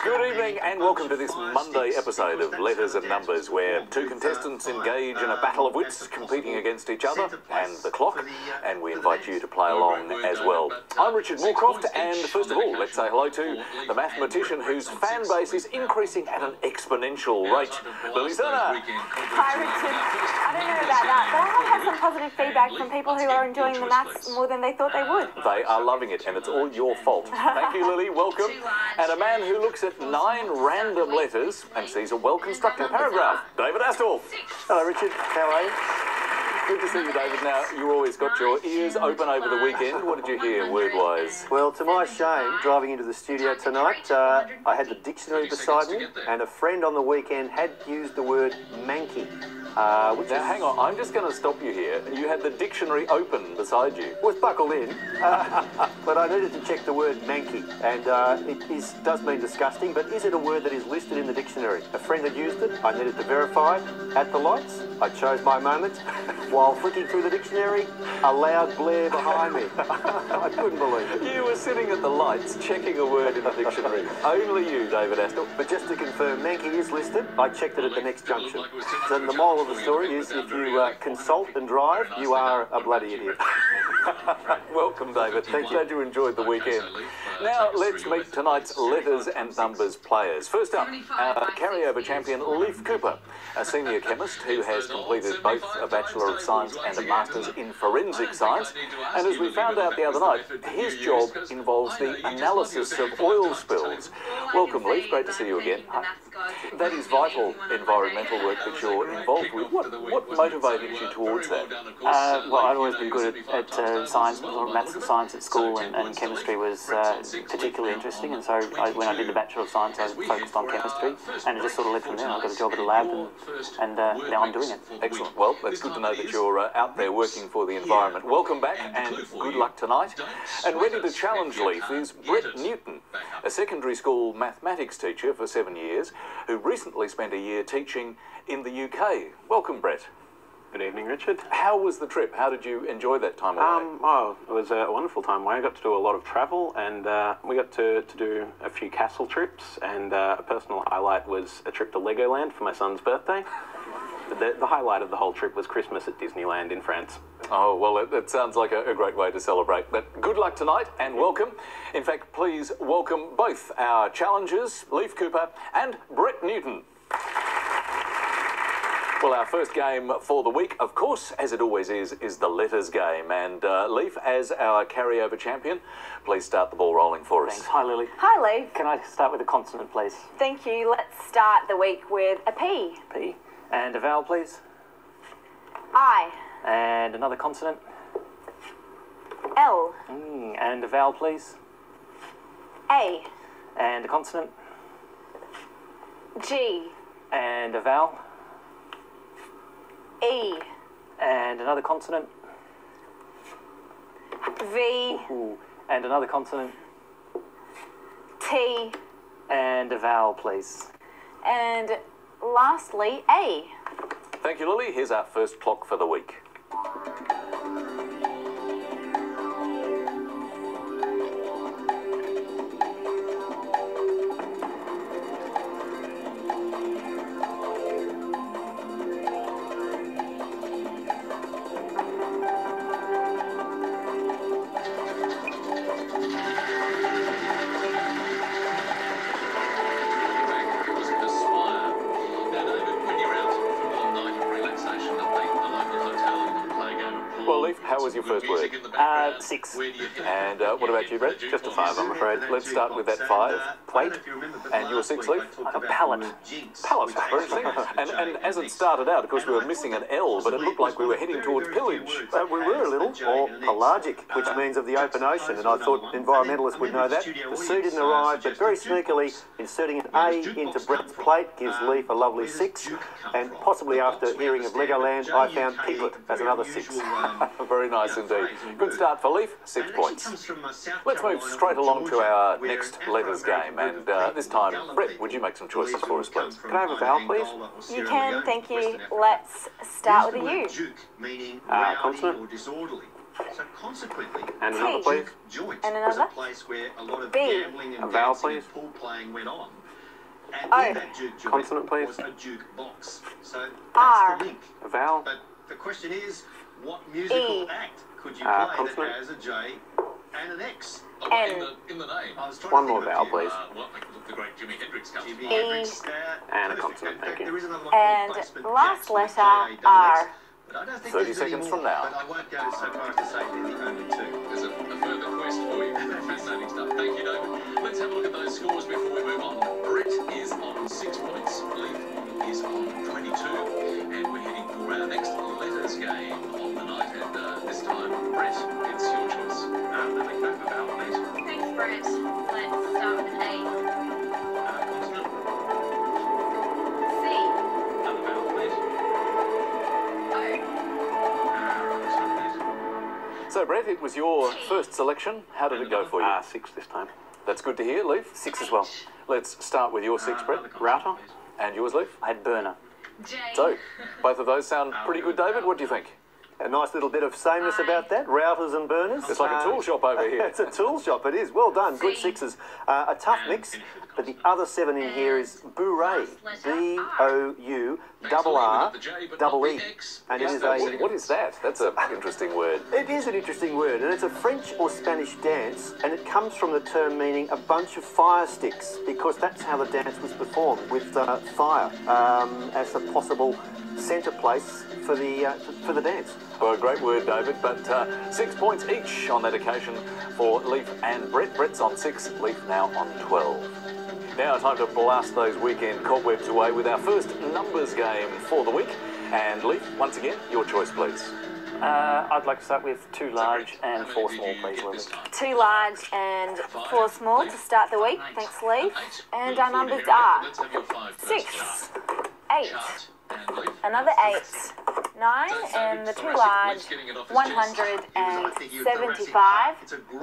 Good evening and welcome to this Monday episode of Letters and Numbers, where two contestants engage in a battle of wits, competing against each other and the clock, and we invite you to play along as well. I'm Richard Morecroft, and first of all, let's say hello to the mathematician whose fan base is increasing at an exponential rate, Lily Serna. Hi Richard. I don't know about that, but I have had some positive feedback from people who are enjoying the maths more than they thought they would. They are loving it, and it's all your fault. Thank you, Lily. Welcome. And a man who looks at 9 random letters and sees a well-constructed paragraph, David Astle. Hello, Richard. How are you? Good to see you, David. Now, you always got your ears open over the weekend. What did you hear, word-wise? Well, to my shame, driving into the studio tonight, I had the dictionary beside me, and a friend on the weekend had used the word manky. Now, hang on, I'm just going to stop you here. You had the dictionary open beside you. Was buckled in, but I needed to check the word manky, and it does mean disgusting, but is it a word that is listed in the dictionary? A friend had used it, I needed to verify. At the lights, I chose my moment. While flicking through the dictionary, a loud blare behind me. I couldn't believe it. You were sitting at the lights checking a word in the dictionary. Only you, David Astle. But just to confirm, manky is listed. I checked it at the next junction. So the moral of the story is if you consult and drive, you are a bloody idiot. Welcome, David. Thank you. Glad you enjoyed the weekend. Now, let's meet tonight's Letters and Numbers players. First up, our carryover champion, Leif Cooper, a senior chemist who has completed both a Bachelor of Science and a Master's in Forensic Science. And as we found out the other night, his job involves the analysis of oil spills. Welcome, Leif. Great to see you again. That is vital environmental work that you're involved with. What motivated you towards that? Well, I'd always been good at science, or maths and science at school, and chemistry was particularly interesting, and so when I did the Bachelor of Science, I focused on chemistry, and it just sort of led from there. I got a job at a lab, and now I'm doing it. Excellent. Well, it's good to know that you're out there working for the environment. Welcome back, and good luck tonight. And ready to challenge Leif is Brett Newton, a secondary school mathematics teacher for 7 years, who recently spent a year teaching in the UK. Welcome, Brett. Good evening, Richard. How was the trip? How did you enjoy that time away? It was a wonderful time away. I got to do a lot of travel, and we got to do a few castle trips, and a personal highlight was a trip to Legoland for my son's birthday. The highlight of the whole trip was Christmas at Disneyland in France. Oh, well, it sounds like a great way to celebrate. But good luck tonight and welcome. In fact, please welcome both our challengers, Leif Cooper and Brett Newton. Well, our first game for the week, of course, as it always is the letters game. And Leif, as our carryover champion, please start the ball rolling for us. Thanks. Hi, Lily. Hi Leif. Can I start with a consonant, please? Thank you. Let's start the week with a P. P. And a vowel, please. I. And another consonant. L. And a vowel, please. A. And a consonant. G. And a vowel. E. And another consonant. V. And another consonant. T. And a vowel, please. And lastly, A. Thank you, Lily. Here's our first clock for the week. Well, Leif, how was your first word? 6. And what about you, Brett? Just a 5, I'm afraid. Let's start with that 5. Plate. And your 6, Leif? A palette. Palette. Very interesting. And as it started out, of course, we were missing an L, but it looked like we were heading towards pillage. We were a little, or pelagic, which means of the open ocean, and I thought environmentalists would know that. The C didn't arrive, but very sneakily, inserting an A into Brett's plate gives Leif a lovely 6, and possibly after hearing of Legoland, I found Piglet as another 6. Very nice indeed. Good start for Leif, 6 points. Let's move straight along to our next letters game, and this time, Brett, would you make some choices for us, please? Can I have a vowel, please? You can, thank you. Let's start with a U. Consonant. So consequently, And another, please. joint And was another? a place where a lot of B. gambling A and vowel, dancing please. and pool playing went on. And in that juke joint Consonant, please. was a juke box. So R. that's the link. A vowel. But the question is, what musical E. act could you play consonant. that has a J and an X? N. In the name. I was trying One to more think of a vowel, few. please. Well, the great Jimi Hendrix comes Jimi to mind. Hendrix, And a perfect. consonant, In thank fact, you. there isn't a lot And called basement last jacks with letter, J, double X, R. but I don't think 30 there's seconds any from more, now. But I won't go so far as to say they're the only two. There's a further quest for you. Fascinating stuff. Thank you, David. Let's have a look at those scores before we move on. Brett is on 6 points. Leif is on 22. And we're heading for our next letters game of the night. And this time, Brett, it's your choice. Lily Cooper, vowel, please. Thanks, Brett. Let's start with an A. Consonant. C. Another vowel, please. O. Consonant, please. So, Brett, it was your first selection. How did it go for you? 6 this time. That's good to hear, Leif. 6 as well. Let's start with your 6, Brett. Router. And yours, Leif. I had burner. J. So, both of those sound pretty good, David. What do you think? A nice little bit of sameness about that. Routers and burners. It's like a tool shop over here. It's a tool shop, it is. Well done. Good sixes. A tough mix, but the other 7 in here is bourrée. B-O-U, double R, double E. And it is a... What is that? That's an interesting word. It is an interesting word, and it's a French or Spanish dance, and it comes from the term meaning a bunch of fire sticks, because that's how the dance was performed, with fire as a possible centre place for the dance. Well, a great word, David, but 6 points each on that occasion for Leif and Brett. Brett's on 6, Leif now on 12. Now time to blast those weekend cobwebs away with our first numbers game for the week. And Leif, once again, your choice, please. I'd like to start with 2 large and 4 small, please, Lily. 2 large and 4 small to start the week. Thanks, Leif. And our numbers are 6, 8, another 8, 9, and the 2 large, 175.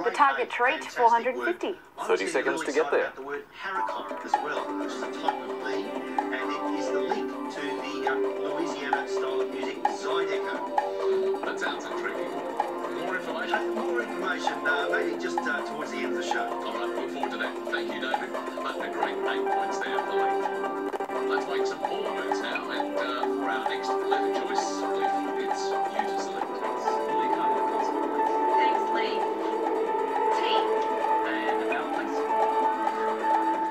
The target treat, 450. 30 seconds to get there. The word haricot as well, which is a type of bean, and it is the link to the Louisiana style of music, Zydeco. That sounds intriguing. More information? More information, maybe just towards the end of the show. All right, look forward to that. Thank you, David. But a great 8 points there for Leif. Let's make some more moves now, and for our next letter choice, Leif, it's you to select. Lily Carter, consonant, please. Thanks, Leif. T. And a vowel, please.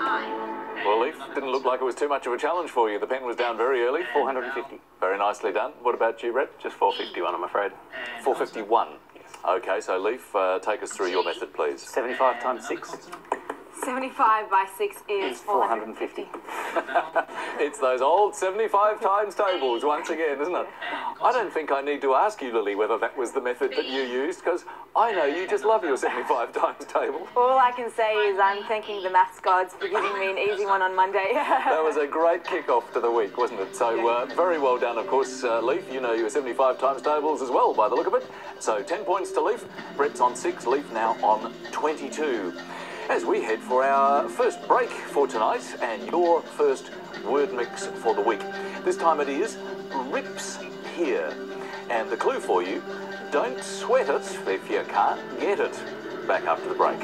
I. Well, Leif, didn't look like it was too much of a challenge for you. The pen was down very early. 450. Very nicely done. What about you, Brett? Just 451, I'm afraid. 451. Okay, so Leif, take us through your method, please. 75 times 6 75 by 6 is 450. It's those old 75 times tables once again, isn't it? I don't think I need to ask you, Lily, whether that was the method that you used, because I know you just love your 75 times table. All I can say is I'm thanking the maths gods for giving me an easy one on Monday. That was a great kick-off to the week, wasn't it? So very well done, of course, Leif. You know your 75 times tables as well, by the look of it. So 10 points to Leif. Brett's on 6, Leif now on 22. As we head for our first break for tonight and your first word mix for the week. This time it is rips here. And the clue for you, don't sweat it if you can't get it. Back after the break.